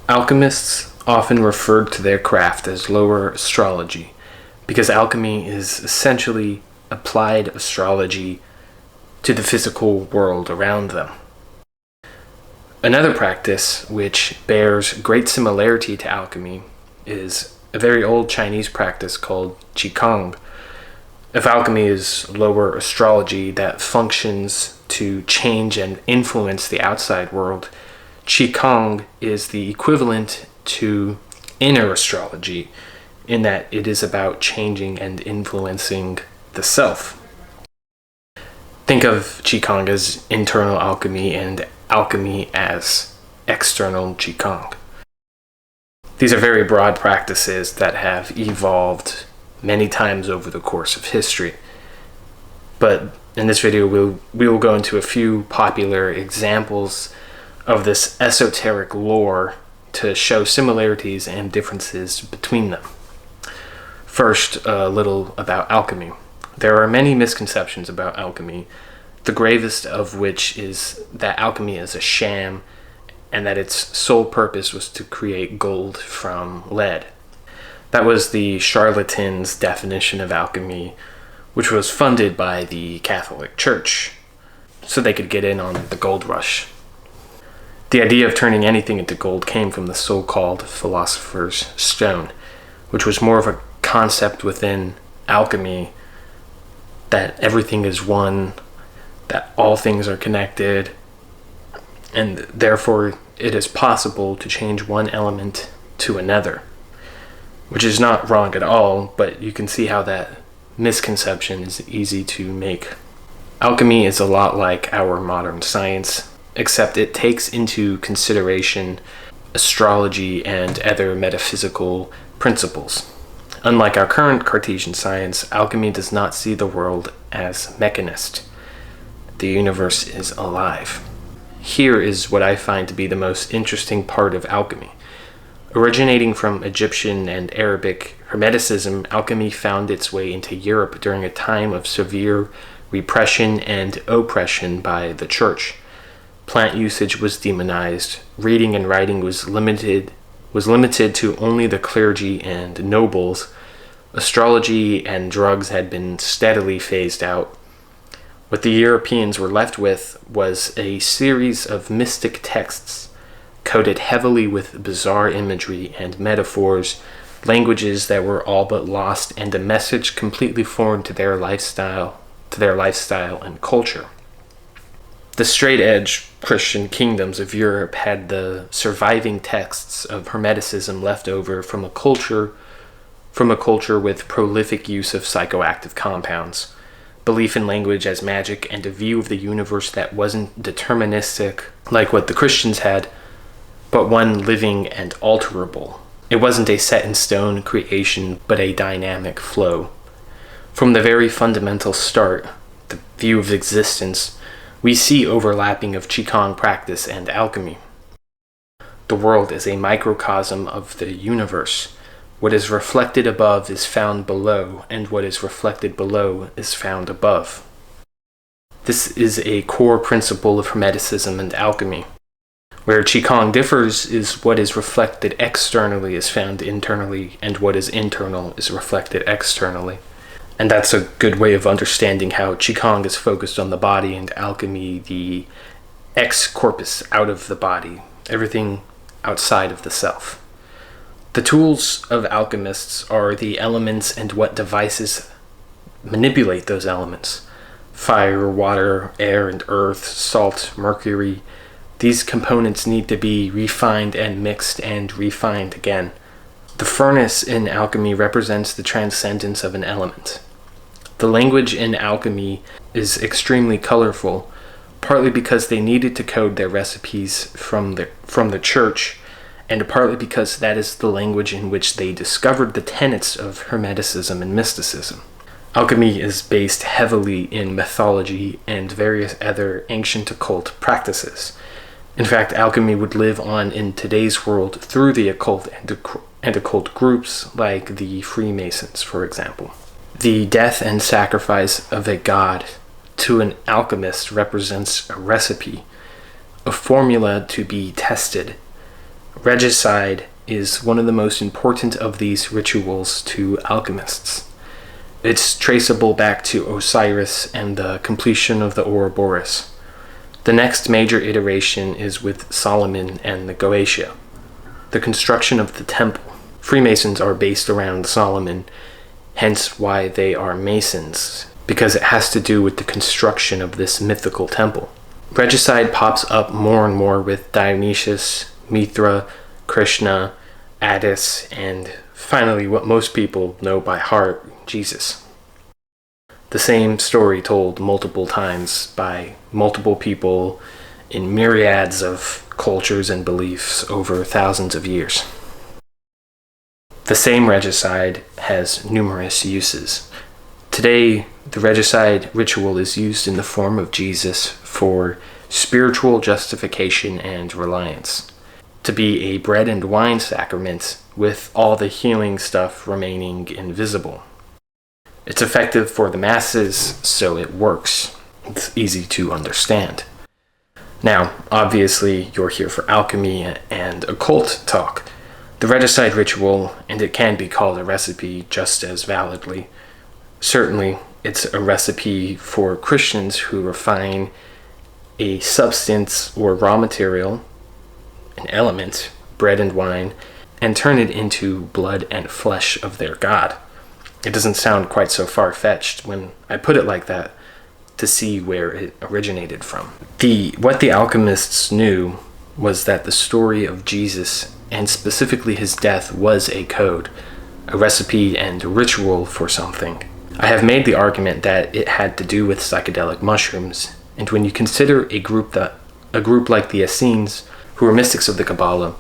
Alchemists often referred to their craft as lower astrology because alchemy is essentially applied astrology to the physical world around them. Another practice which bears great similarity to alchemy is a very old Chinese practice called Qigong. If alchemy is lower astrology that functions to change and influence the outside world, Qigong is the equivalent to inner astrology in that it is about changing and influencing the self. Think of Qigong as internal alchemy and alchemy as external Qigong. These are very broad practices that have evolved many times over the course of history. But in this video, we will go into a few popular examples of this esoteric lore to show similarities and differences between them. First, a little about alchemy. There are many misconceptions about alchemy, the gravest of which is that alchemy is a sham and that its sole purpose was to create gold from lead. That was the charlatan's definition of alchemy, which was funded by the Catholic Church, so they could get in on the gold rush. The idea of turning anything into gold came from the so-called philosopher's stone, which was more of a concept within alchemy that everything is one, that all things are connected, and therefore it is possible to change one element to another, which is not wrong at all, but you can see how that misconception is easy to make. Alchemy is a lot like our modern science, except it takes into consideration astrology and other metaphysical principles. Unlike our current Cartesian science, alchemy does not see the world as mechanist. The universe is alive. Here is what I find to be the most interesting part of alchemy. Originating from Egyptian and Arabic Hermeticism, alchemy found its way into Europe during a time of severe repression and oppression by the church. Plant usage was demonized, reading and writing was limited to only the clergy and nobles, astrology and drugs had been steadily phased out. What the Europeans were left with was a series of mystic texts coated heavily with bizarre imagery and metaphors, languages that were all but lost, and a message completely foreign to their lifestyle and culture. The straight-edge Christian kingdoms of Europe had the surviving texts of Hermeticism left over from a culture with prolific use of psychoactive compounds, belief in language as magic, and a view of the universe that wasn't deterministic like what the Christians had, but one living and alterable. It wasn't a set-in-stone creation, but a dynamic flow. From the very fundamental start, the view of existence, we see overlapping of Qigong practice and alchemy. The world is a microcosm of the universe. What is reflected above is found below, and what is reflected below is found above. This is a core principle of Hermeticism and alchemy. Where Qigong differs is what is reflected externally is found internally, and what is internal is reflected externally. And that's a good way of understanding how Qigong is focused on the body and alchemy, the ex corpus, out of the body, everything outside of the self. The tools of alchemists are the elements and what devices manipulate those elements. Fire, water, air and earth, salt, mercury. These components need to be refined and mixed and refined again. The furnace in alchemy represents the transcendence of an element. The language in alchemy is extremely colorful, partly because they needed to code their recipes from the church, and partly because that is the language in which they discovered the tenets of Hermeticism and mysticism. Alchemy is based heavily in mythology and various other ancient occult practices. In fact, alchemy would live on in today's world through the occult and occult groups like the Freemasons, for example. The death and sacrifice of a god to an alchemist represents a recipe, a formula to be tested, Regicide is one of the most important of these rituals to alchemists. It's traceable back to Osiris and the completion of the Ouroboros. The next major iteration is with Solomon and the Goetia, the construction of the temple. Freemasons are based around Solomon, hence why they are Masons, because it has to do with the construction of this mythical temple. Regicide pops up more and more with Dionysius, Mithra, Krishna, Attis, and finally what most people know by heart, Jesus. The same story told multiple times by multiple people in myriads of cultures and beliefs over thousands of years. The same regicide has numerous uses. Today, the regicide ritual is used in the form of Jesus for spiritual justification and reliance, to be a bread and wine sacrament with all the healing stuff remaining invisible. It's effective for the masses, so it works. It's easy to understand. Now, obviously, you're here for alchemy and occult talk. The regicide ritual, and it can be called a recipe just as validly. Certainly, it's a recipe for Christians who refine a substance or raw material, an element, bread and wine, and turn it into blood and flesh of their God. It doesn't sound quite so far-fetched when I put it like that to see where it originated from. What the alchemists knew was that the story of Jesus, and specifically his death, was a code, a recipe and ritual for something. I have made the argument that it had to do with psychedelic mushrooms, and when you consider a group like the Essenes, who are mystics of the Kabbalah,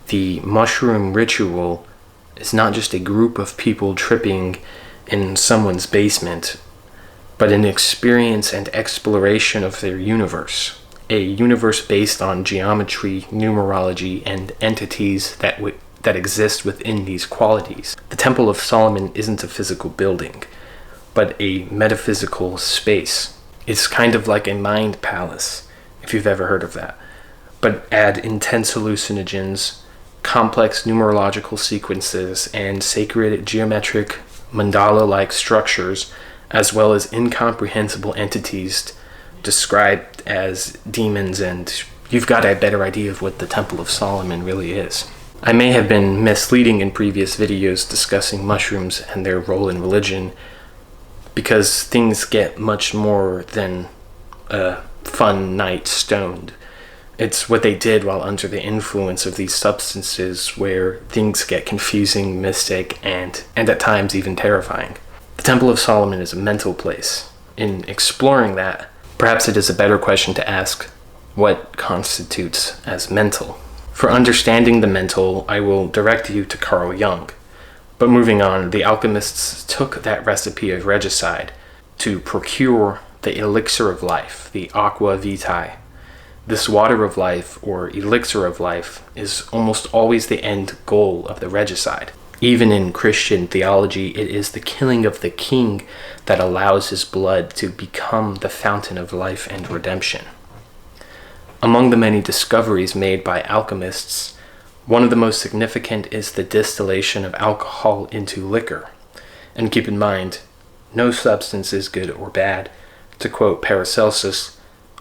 the mushroom ritual is not just a group of people tripping in someone's basement, but an experience and exploration of their universe. A universe based on geometry, numerology, and entities that exist within these qualities. The Temple of Solomon isn't a physical building, but a metaphysical space. It's kind of like a mind palace, if you've ever heard of that. But add intense hallucinogens, complex numerological sequences, and sacred geometric mandala-like structures, as well as incomprehensible entities described as demons, and you've got a better idea of what the Temple of Solomon really is. I may have been misleading in previous videos discussing mushrooms and their role in religion, because things get much more than a fun night stoned. It's what they did while under the influence of these substances where things get confusing, mystic, and at times even terrifying. The Temple of Solomon is a mental place. In exploring that, perhaps it is a better question to ask, what constitutes as mental? For understanding the mental, I will direct you to Carl Jung. But moving on, the alchemists took that recipe of regicide to procure the elixir of life, the aqua vitae. This water of life, or elixir of life, is almost always the end goal of the regicide. Even in Christian theology, it is the killing of the king that allows his blood to become the fountain of life and redemption. Among the many discoveries made by alchemists, one of the most significant is the distillation of alcohol into liquor. And keep in mind, no substance is good or bad. To quote Paracelsus,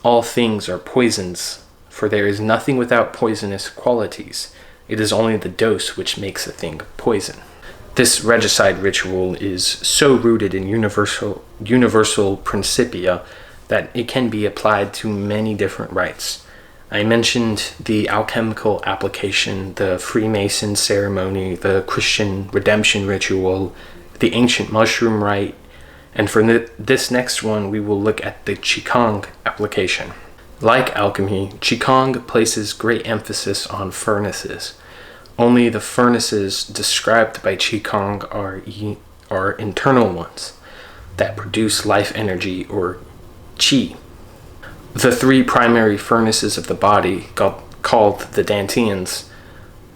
all things are poisons, for there is nothing without poisonous qualities. It is only the dose which makes a thing poison. This regicide ritual is so rooted in universal principia that it can be applied to many different rites. I mentioned the alchemical application, the Freemason ceremony, the Christian redemption ritual, the ancient mushroom rite, and for this next one, we will look at the Qigong application. Like alchemy, Qigong places great emphasis on furnaces. Only the furnaces described by Qigong are internal ones that produce life energy, or Qi. The three primary furnaces of the body, called the dantians,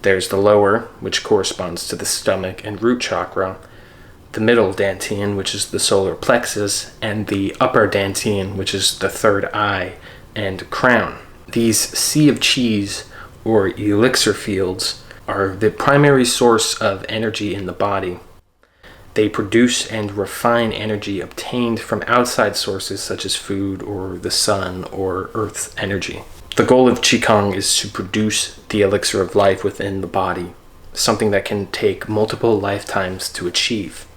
there's the lower, which corresponds to the stomach and root chakra, the middle dantian, which is the solar plexus, and the upper dantian, which is the third eye and crown. These sea of Qis or elixir fields, are the primary source of energy in the body. They produce and refine energy obtained from outside sources such as food or the sun or earth's energy. The goal of Qigong is to produce the elixir of life within the body, something that can take multiple lifetimes to achieve.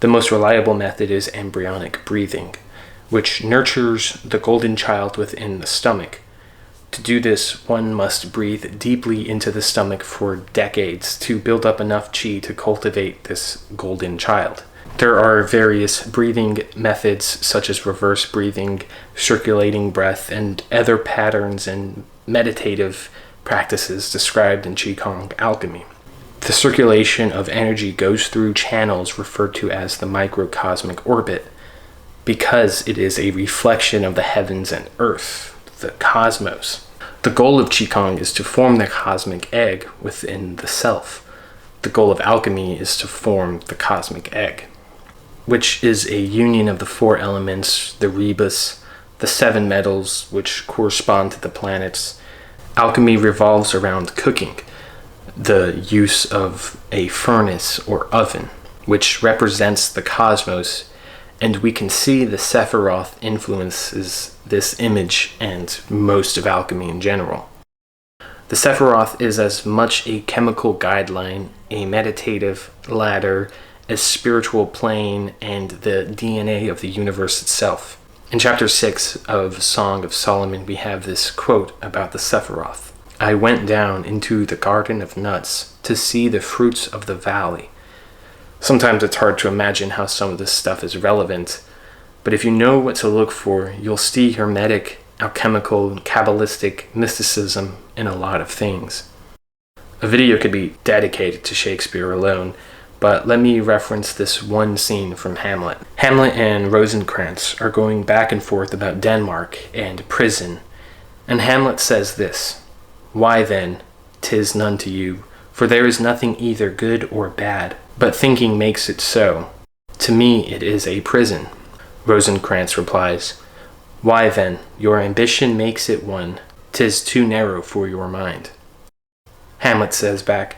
The most reliable method is embryonic breathing, which nurtures the golden child within the stomach. To do this, one must breathe deeply into the stomach for decades to build up enough qi to cultivate this golden child. There are various breathing methods such as reverse breathing, circulating breath, and other patterns and meditative practices described in Qigong Alchemy. The circulation of energy goes through channels referred to as the microcosmic orbit because it is a reflection of the heavens and earth, the cosmos. The goal of Qigong is to form the cosmic egg within the self. The goal of alchemy is to form the cosmic egg, which is a union of the four elements, the rebus, the seven metals, which correspond to the planets. Alchemy revolves around cooking, the use of a furnace or oven, which represents the cosmos, and we can see the Sephiroth influences this image and most of alchemy in general. The Sephiroth is as much a chemical guideline, a meditative ladder, a spiritual plane, and the DNA of the universe itself. In chapter 6 of Song of Solomon, we have this quote about the Sephiroth. I went down into the garden of nuts to see the fruits of the valley. Sometimes it's hard to imagine how some of this stuff is relevant, but if you know what to look for, you'll see hermetic, alchemical, and Kabbalistic mysticism in a lot of things. A video could be dedicated to Shakespeare alone, but let me reference this one scene from Hamlet. Hamlet and Rosencrantz are going back and forth about Denmark and prison, and Hamlet says this, "Why then, 'tis none to you, for there is nothing either good or bad, but thinking makes it so. To me it is a prison." Rosencrantz replies, "Why then, your ambition makes it one, 'tis too narrow for your mind." Hamlet says back,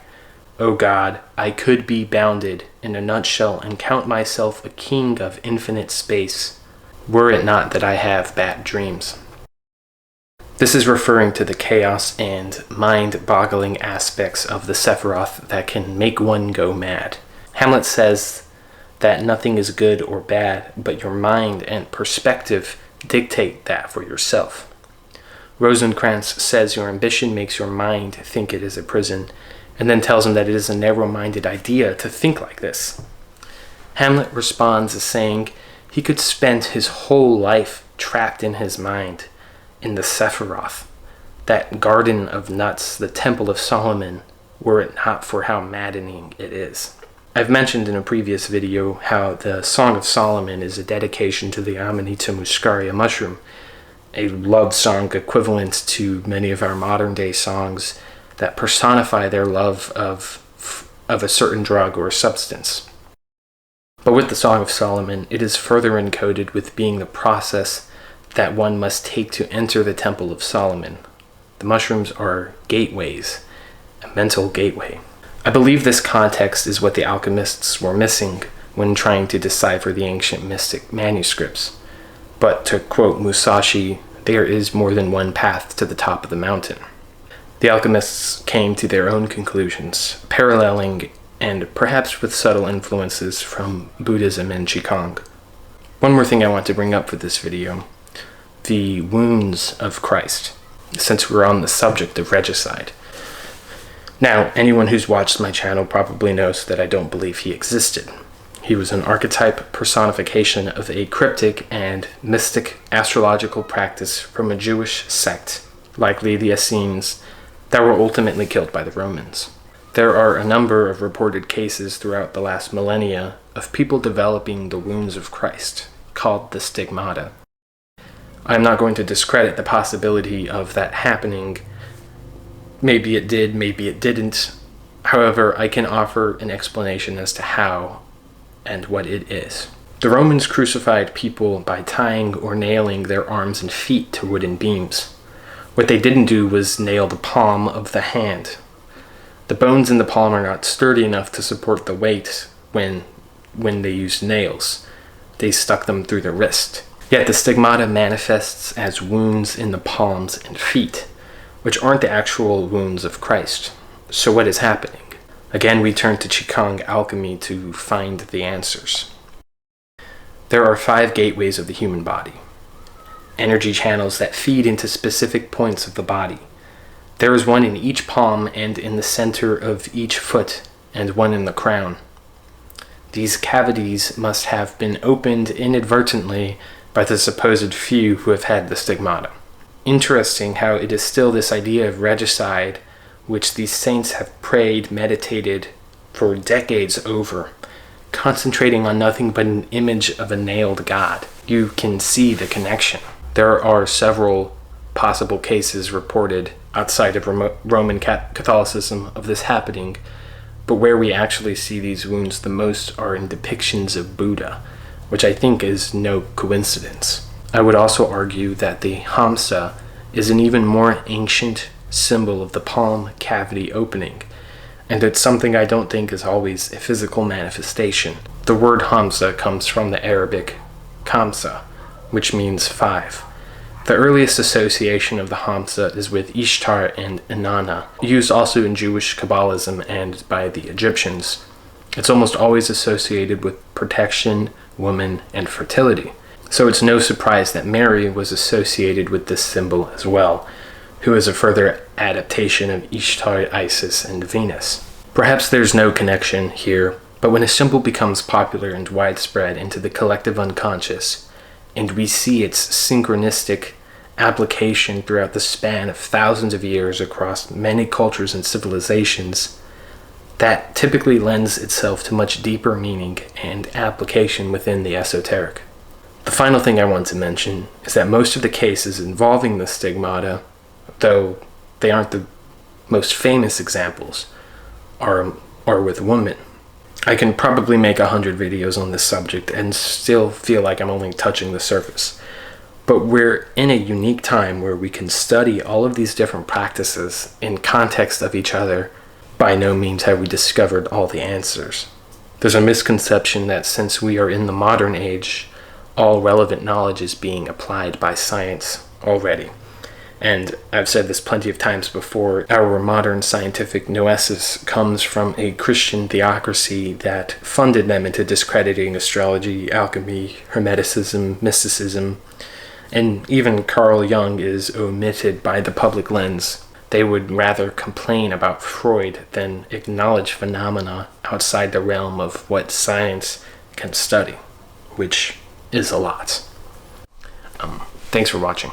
"O God, I could be bounded in a nutshell and count myself a king of infinite space, were it not that I have bad dreams." This is referring to the chaos and mind-boggling aspects of the Sephiroth that can make one go mad. Hamlet says that nothing is good or bad, but your mind and perspective dictate that for yourself. Rosencrantz says your ambition makes your mind think it is a prison, and then tells him that it is a narrow-minded idea to think like this. Hamlet responds as saying he could spend his whole life trapped in his mind, in the Sephiroth, that garden of nuts, the Temple of Solomon, were it not for how maddening it is. I've mentioned in a previous video how the Song of Solomon is a dedication to the Amanita muscaria mushroom, a love song equivalent to many of our modern-day songs that personify their love of a certain drug or substance. But with the Song of Solomon, it is further encoded with being the process that one must take to enter the Temple of Solomon. The mushrooms are gateways, a mental gateway. I believe this context is what the alchemists were missing when trying to decipher the ancient mystic manuscripts. But to quote Musashi, there is more than one path to the top of the mountain. The alchemists came to their own conclusions, paralleling and perhaps with subtle influences from Buddhism and Qigong. One more thing I want to bring up for this video, the wounds of Christ, since we're on the subject of regicide. Now, anyone who's watched my channel probably knows that I don't believe he existed. He was an archetype personification of a cryptic and mystic astrological practice from a Jewish sect, likely the Essenes, that were ultimately killed by the Romans. There are a number of reported cases throughout the last millennia of people developing the wounds of Christ, called the stigmata. I'm not going to discredit the possibility of that happening. Maybe it did, maybe it didn't. However, I can offer an explanation as to how and what it is. The Romans crucified people by tying or nailing their arms and feet to wooden beams. What they didn't do was nail the palm of the hand. The bones in the palm are not sturdy enough to support the weight when they used nails. They stuck them through the wrist. Yet the stigmata manifests as wounds in the palms and feet, which aren't the actual wounds of Christ. So what is happening? Again, we turn to Qigong Alchemy to find the answers. There are 5 gateways of the human body, energy channels that feed into specific points of the body. There is one in each palm and in the center of each foot, and one in the crown. These cavities must have been opened inadvertently by the supposed few who have had the stigmata. Interesting how it is still this idea of regicide which these saints have prayed, meditated for decades over, concentrating on nothing but an image of a nailed God. You can see the connection. There are several possible cases reported outside of Roman Catholicism of this happening, but where we actually see these wounds the most are in depictions of Buddha, which I think is no coincidence. I would also argue that the Hamsa is an even more ancient symbol of the palm cavity opening, and it's something I don't think is always a physical manifestation. The word Hamsa comes from the Arabic Khamsa, which means 5. The earliest association of the Hamsa is with Ishtar and Inanna, used also in Jewish Kabbalism and by the Egyptians. It's almost always associated with protection, woman, and fertility. So it's no surprise that Mary was associated with this symbol as well, who is a further adaptation of Ishtar, Isis, and Venus. Perhaps there's no connection here, but when a symbol becomes popular and widespread into the collective unconscious, and we see its synchronistic application throughout the span of thousands of years across many cultures and civilizations, that typically lends itself to much deeper meaning and application within the esoteric. The final thing I want to mention is that most of the cases involving the stigmata, though they aren't the most famous examples, are with women. I can probably make 100 videos on this subject and still feel like I'm only touching the surface. But we're in a unique time where we can study all of these different practices in context of each other. By no means have we discovered all the answers. There's a misconception that since we are in the modern age, all relevant knowledge is being applied by science already. And I've said this plenty of times before, our modern scientific noesis comes from a Christian theocracy that funded them into discrediting astrology, alchemy, hermeticism, mysticism, and even Carl Jung is omitted by the public lens. They would rather complain about Freud than acknowledge phenomena outside the realm of what science can study, which is a lot. Thanks for watching.